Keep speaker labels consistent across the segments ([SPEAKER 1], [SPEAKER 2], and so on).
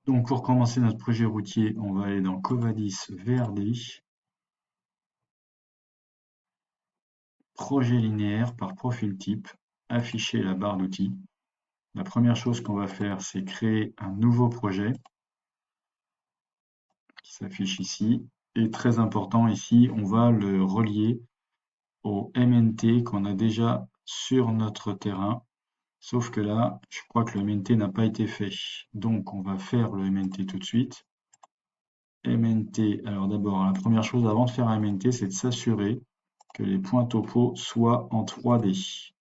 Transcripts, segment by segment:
[SPEAKER 1] Donc pour commencer notre projet routier, on va aller dans Covadis VRD, projet linéaire par profil type, afficher la barre d'outils. La première chose qu'on va faire, c'est créer un nouveau projet qui s'affiche ici. Et très important ici, on va le relier au MNT qu'on a déjà sur notre terrain. Sauf que là, je crois que le MNT n'a pas été fait. Donc on va faire le MNT tout de suite. MNT, alors d'abord, la première chose avant de faire un MNT, c'est de s'assurer que les points topo soient en 3D.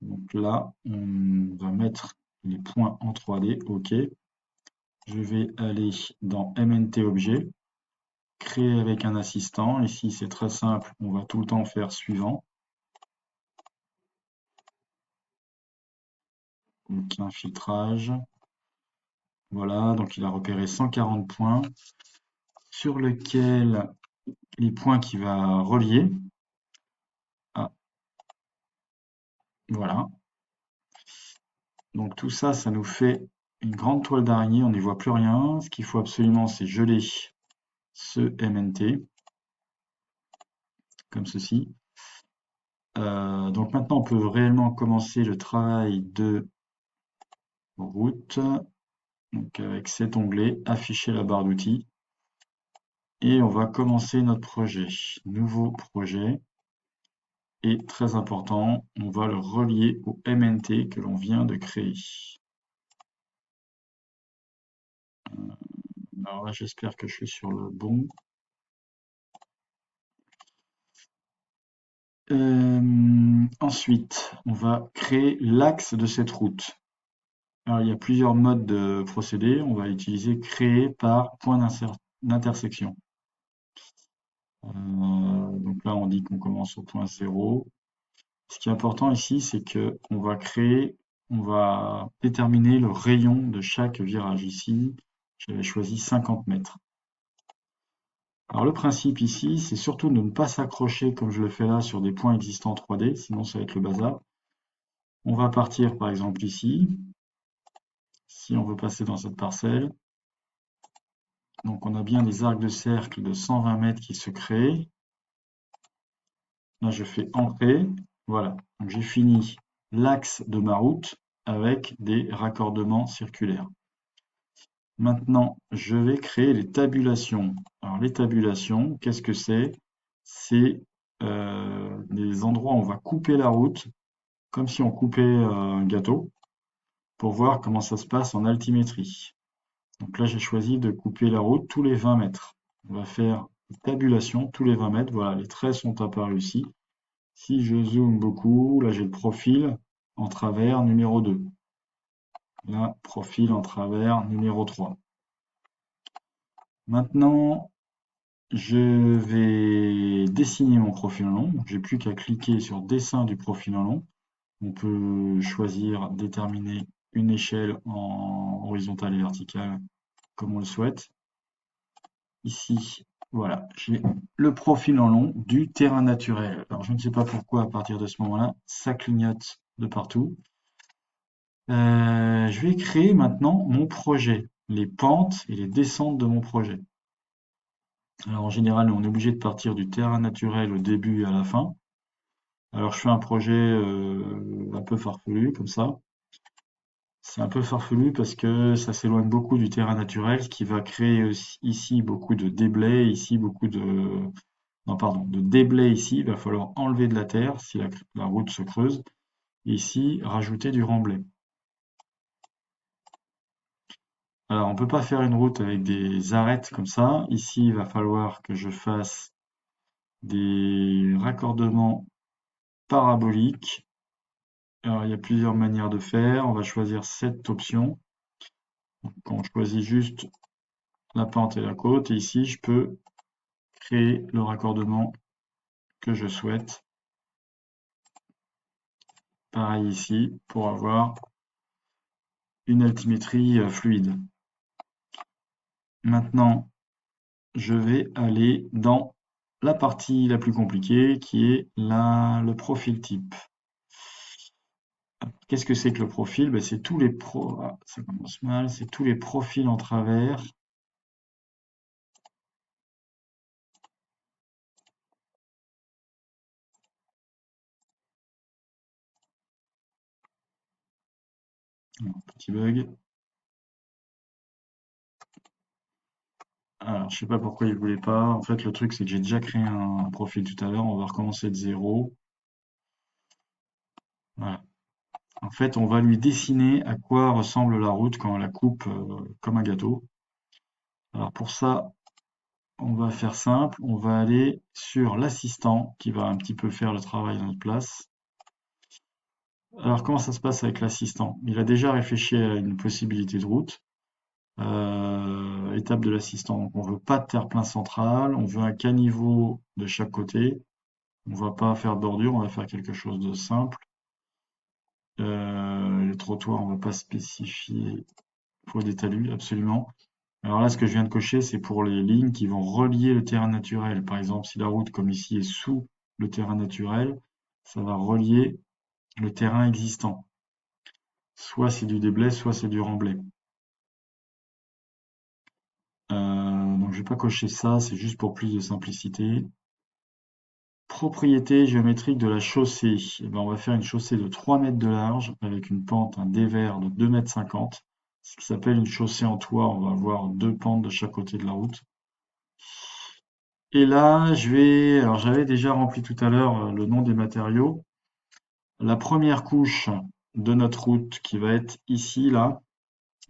[SPEAKER 1] Donc là, on va mettre les points en 3D, OK. Je vais aller dans MNT objet, créer avec un assistant. Ici, c'est très simple, on va tout le temps faire suivant. Donc un filtrage. Voilà, donc il a repéré 140 points sur lesquels les points qu'il va relier. Ah, voilà. Donc tout ça, ça nous fait une grande toile d'araignée, on n'y voit plus rien. Ce qu'il faut absolument, c'est geler ce MNT, comme ceci. Donc maintenant, on peut réellement commencer le travail de route. Donc avec cet onglet, afficher la barre d'outils. Et on va commencer notre projet. Nouveau projet. Et très important, on va le relier au MNT que l'on vient de créer. Alors là, j'espère que je suis sur le bon. Ensuite, on va créer l'axe de cette route. Alors, il y a plusieurs modes de procédé. On va utiliser créer par point d'intersection. Donc là, on dit qu'on commence au point 0. Ce qui est important ici, c'est que on va déterminer le rayon de chaque virage. Ici, j'avais choisi 50 mètres. Alors le principe ici, c'est surtout de ne pas s'accrocher comme je le fais là sur des points existants en 3D, sinon ça va être le bazar. On va partir par exemple ici, si on veut passer dans cette parcelle. Donc on a bien des arcs de cercle de 120 mètres qui se créent. Là je fais entrer, voilà. Donc j'ai fini l'axe de ma route avec des raccordements circulaires. Maintenant, je vais créer les tabulations. Alors les tabulations, qu'est-ce que c'est? C'est des endroits où on va couper la route, comme si on coupait un gâteau, pour voir comment ça se passe en altimétrie. Donc là, j'ai choisi de couper la route tous les 20 mètres. On va faire une tabulation tous les 20 mètres. Voilà, les traits sont apparus ici. Si je zoome beaucoup, là j'ai le profil en travers numéro 2. Là, profil en travers numéro 3. Maintenant, je vais dessiner mon profil en long. J'ai plus qu'à cliquer sur dessin du profil en long. On peut choisir, déterminer une échelle en horizontale et verticale comme on le souhaite. Ici, voilà, j'ai le profil en long du terrain naturel. Alors je ne sais pas pourquoi à partir de ce moment-là, ça clignote de partout. Je vais créer maintenant mon projet, les pentes et les descentes de mon projet. Alors en général, on est obligé de partir du terrain naturel au début et à la fin. Alors je fais un projet un peu farfelu comme ça. C'est un peu farfelu parce que ça s'éloigne beaucoup du terrain naturel, ce qui va créer ici beaucoup de déblais, ici beaucoup de... Non, pardon, de déblais ici. Il va falloir enlever de la terre si la route se creuse. Et ici, rajouter du remblai. Alors, on ne peut pas faire une route avec des arêtes comme ça. Ici, il va falloir que je fasse des raccordements paraboliques. Alors, il y a plusieurs manières de faire. On va choisir cette option. Donc, on choisit juste la pente et la côte. Et ici, je peux créer le raccordement que je souhaite. Pareil ici, pour avoir une altimétrie fluide. Maintenant, je vais aller dans la partie la plus compliquée qui est le profil type. Qu'est-ce que c'est que le profil? Ben, c'est tous les ça commence mal, c'est tous les profils en travers. Petit bug. Alors, je sais pas pourquoi il voulait pas. En fait, le truc, c'est que j'ai déjà créé un profil tout à l'heure. On va recommencer de zéro. Voilà. En fait, on va lui dessiner à quoi ressemble la route quand on la coupe comme un gâteau. Alors pour ça, on va faire simple. On va aller sur l'assistant qui va un petit peu faire le travail à notre place. Alors comment ça se passe avec l'assistant? Il a déjà réfléchi à une possibilité de route. Étape de l'assistant. Donc on veut pas de terre-plein central. On veut un caniveau de chaque côté. On va pas faire de bordure. On va faire quelque chose de simple. Les trottoirs, on va pas spécifier. Il faut des talus, absolument. Alors là, ce que je viens de cocher, c'est pour les lignes qui vont relier le terrain naturel. Par exemple, si la route, comme ici, est sous le terrain naturel, ça va relier le terrain existant. Soit c'est du déblai, soit c'est du remblai. Donc je vais pas cocher ça, c'est juste pour plus de simplicité. Propriété géométrique de la chaussée. Eh ben, on va faire une chaussée de 3 mètres de large avec une pente, un dévers de 2,50 mètres. Ce qui s'appelle une chaussée en toit. On va avoir deux pentes de chaque côté de la route. Et là, alors j'avais déjà rempli tout à l'heure le nom des matériaux. La première couche de notre route qui va être ici, là,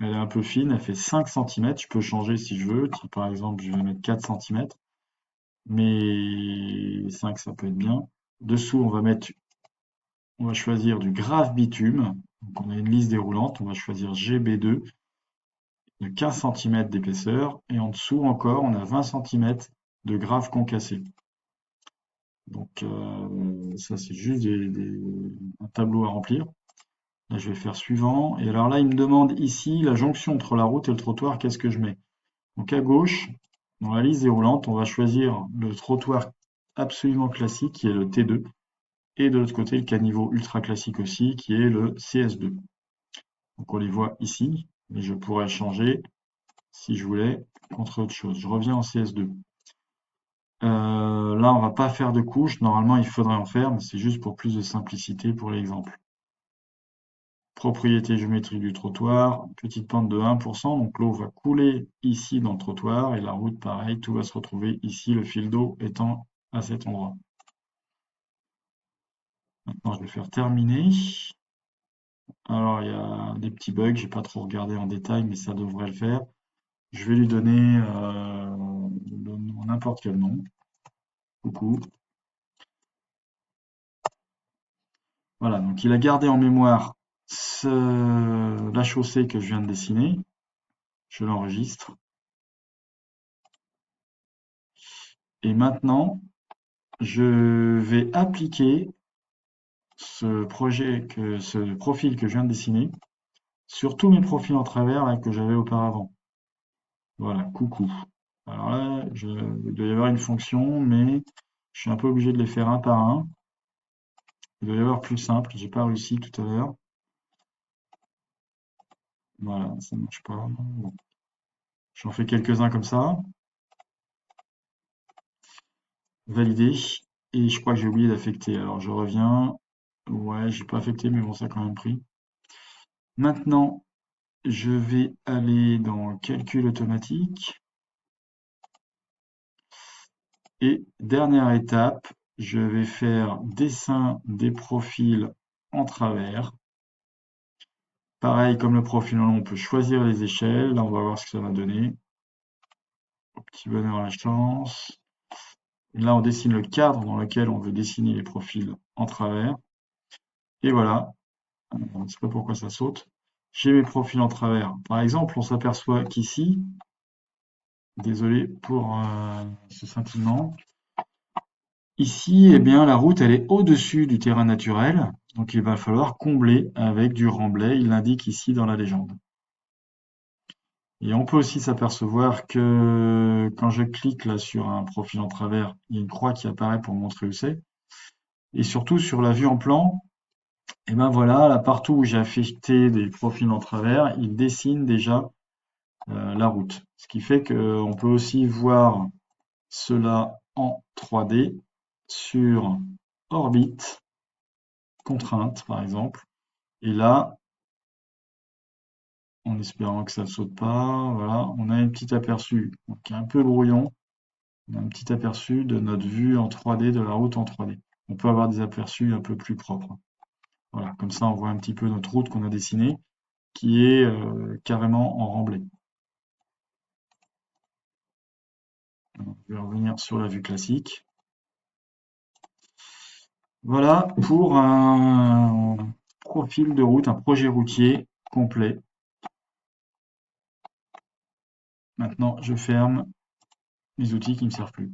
[SPEAKER 1] elle est un peu fine, elle fait 5 cm. Je peux changer si je veux. Si, par exemple, je vais mettre 4 cm, mais 5 ça peut être bien. Dessous, on va choisir du grave bitume. Donc on a une liste déroulante, on va choisir GB2 de 15 cm d'épaisseur. Et en dessous encore, on a 20 cm de grave concassé. Donc ça c'est juste un tableau à remplir. Là je vais faire suivant. Et alors là il me demande ici la jonction entre la route et le trottoir, qu'est-ce que je mets? Donc à gauche, dans la liste déroulante, on va choisir le trottoir absolument classique qui est le T2. Et de l'autre côté le caniveau ultra classique aussi qui est le CS2. Donc on les voit ici, mais je pourrais changer si je voulais contre autre chose. Je reviens en CS2. Là, on va pas faire de couches. Normalement, il faudrait en faire, mais c'est juste pour plus de simplicité pour l'exemple. Propriété géométrique du trottoir, petite pente de 1%. Donc l'eau va couler ici dans le trottoir et la route, pareil, tout va se retrouver ici, le fil d'eau étant à cet endroit. Maintenant, je vais faire terminer. Alors, il y a des petits bugs, j'ai pas trop regardé en détail, mais ça devrait le faire. Je vais lui donner n'importe quel nom. Coucou. Voilà, donc il a gardé en mémoire la chaussée que je viens de dessiner. Je l'enregistre. Et maintenant, je vais appliquer ce profil que je viens de dessiner sur tous mes profils en travers là, que j'avais auparavant. Voilà, coucou. Alors là, il doit y avoir une fonction, mais je suis un peu obligé de les faire un par un. Il doit y avoir plus simple, j'ai pas réussi tout à l'heure. Voilà, ça ne marche pas. Bon. J'en fais quelques-uns comme ça. Validé. Et je crois que j'ai oublié d'affecter. Alors je reviens. Ouais, j'ai pas affecté, mais bon, ça a quand même pris. Maintenant, je vais aller dans calcul automatique. Et dernière étape, je vais faire dessin des profils en travers. Pareil, comme le profil en long, on peut choisir les échelles. Là, on va voir ce que ça va donner. Au petit bonheur la chance. Là, on dessine le cadre dans lequel on veut dessiner les profils en travers. Et voilà. On ne sait pas pourquoi ça saute. J'ai mes profils en travers. Par exemple, on s'aperçoit qu'ici, désolé pour ce scintillement, ici, eh bien, la route, elle est au-dessus du terrain naturel. Donc, il va falloir combler avec du remblai. Il l'indique ici dans la légende. Et on peut aussi s'apercevoir que quand je clique là sur un profil en travers, il y a une croix qui apparaît pour montrer où c'est. Et surtout sur la vue en plan, Et ben voilà, là partout où j'ai affecté des profils en travers, il dessine déjà la route. Ce qui fait qu'on peut aussi voir cela en 3D sur orbite, contrainte par exemple. Et là, en espérant que ça ne saute pas, voilà, on a un petit aperçu qui est un peu brouillon. On a un petit aperçu de notre vue en 3D, de la route en 3D. On peut avoir des aperçus un peu plus propres. Voilà, comme ça on voit un petit peu notre route qu'on a dessinée, qui est carrément en remblai. Je vais revenir sur la vue classique. Voilà pour un profil de route, un projet routier complet. Maintenant, je ferme les outils qui ne me servent plus.